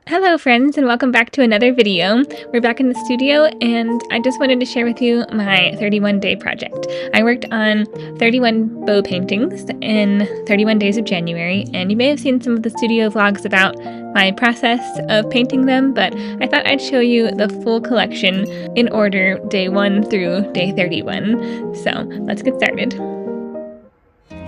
Hello friends, and welcome back to another video. We're back in the studio and I just wanted to share with you my 31-day project. I worked on 31 bow paintings in 31 days of January, and you may have seen some of the studio vlogs about my process of painting them, but I thought I'd show you the full collection in order, day 1 through day 31. So let's get started.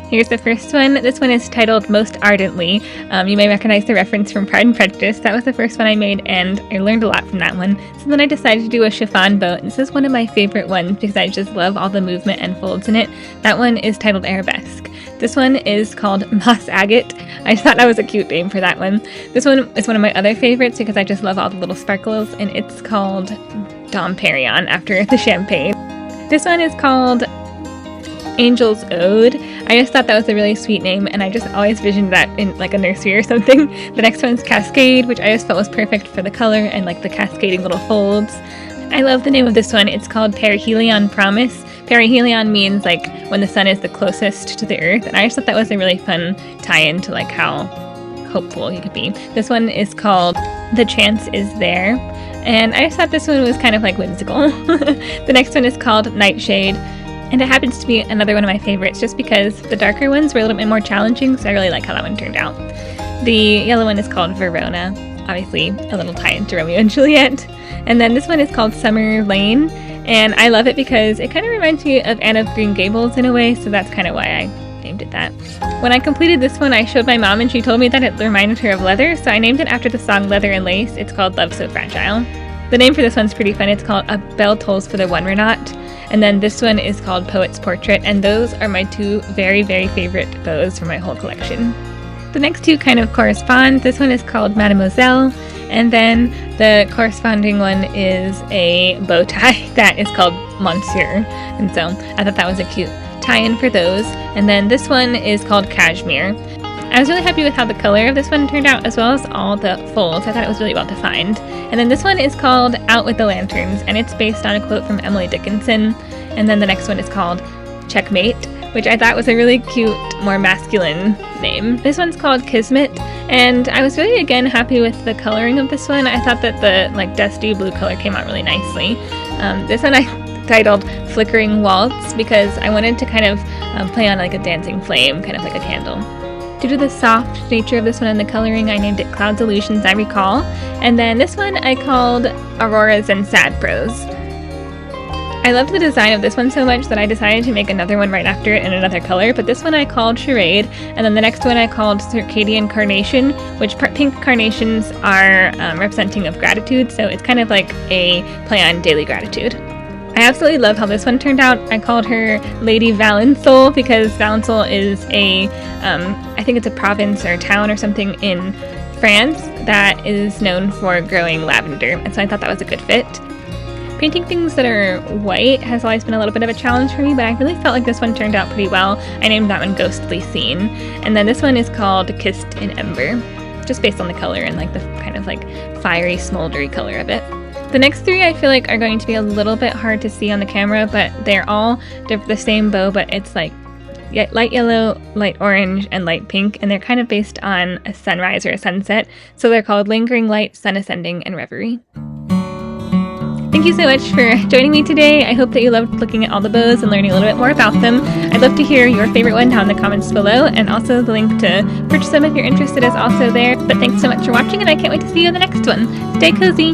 Here's the first one. This one is titled Most Ardently. You may recognize the reference from Pride and Prejudice. That was the first one I made, and I learned a lot from that one. So then I decided to do a chiffon bow, and this is one of my favorite ones because I just love all the movement and folds in it. That one is titled Arabesque. This one is called Moss Agate. I thought that was a cute name for that one. This one is one of my other favorites because I just love all the little sparkles, and it's called Dom Perignon after the champagne. This one is called Angel's Ode. I just thought that was a really sweet name, and I just always visioned that in like a nursery or something. The next one's Cascade, which I just felt was perfect for the color and like the cascading little folds. I love the name of this one. It's called Perihelion Promise. Perihelion means like when the sun is the closest to the earth, and I just thought that was a really fun tie-in to like how hopeful you could be. This one is called The Chance Is There, and I just thought this one was kind of like whimsical. The next one is called Nightshade. And it happens to be another one of my favorites just because the darker ones were a little bit more challenging, so I really like how that one turned out. The yellow one is called Verona, obviously a little tie into Romeo and Juliet. And then this one is called Summer Lane, and I love it because it kind of reminds me of Anne of Green Gables in a way, so that's kind of why I named it that. When I completed this one, I showed my mom and she told me that it reminded her of leather, so I named it after the song Leather and Lace. It's called Love So Fragile. The name for this one's pretty fun. It's called A Bell Tolls for the One Renat. And then this one is called Poet's Portrait, and those are my two very, very favorite bows from my whole collection. The next two kind of correspond. This one is called Mademoiselle, and then the corresponding one is a bow tie that is called Monsieur. And so I thought that was a cute tie-in for those. And then this one is called Cashmere. I was really happy with how the color of this one turned out, as well as all the folds. I thought it was really well defined. And then this one is called Out with the Lanterns, and it's based on a quote from Emily Dickinson. And then the next one is called Checkmate, which I thought was a really cute, more masculine name. This one's called Kismet, and I was really, again, happy with the coloring of this one. I thought that the like dusty blue color came out really nicely. This one I titled Flickering Waltz because I wanted to kind of play on like a dancing flame, kind of like a candle. Due to the soft nature of this one and the coloring, I named it Clouds Illusions I Recall. And then this one I called Auroras and Sad Prose. I loved the design of this one so much that I decided to make another one right after it in another color, but this one I called Charade, and then the next one I called Circadian Carnation, which pink carnations are representing of gratitude, so it's kind of like a play on daily gratitude. I absolutely love how this one turned out. I called her Lady Valençol because Valençol is I think it's a province or town or something in France that is known for growing lavender, and so I thought that was a good fit. Painting things that are white has always been a little bit of a challenge for me, but I really felt like this one turned out pretty well. I named that one Ghostly Scene, and then this one is called Kissed in Ember, just based on the color and like the kind of like fiery, smoldery color of it. The next three I feel like are going to be a little bit hard to see on the camera, but they're all the same bow, but it's like light yellow, light orange, and light pink, and they're kind of based on a sunrise or a sunset, so they're called Lingering Light, Sun Ascending, and Reverie. Thank you so much for joining me today. I hope that you loved looking at all the bows and learning a little bit more about them. I'd love to hear your favorite one down in the comments below, and also the link to purchase them if you're interested is also there. But thanks so much for watching, and I can't wait to see you in the next one. Stay cozy!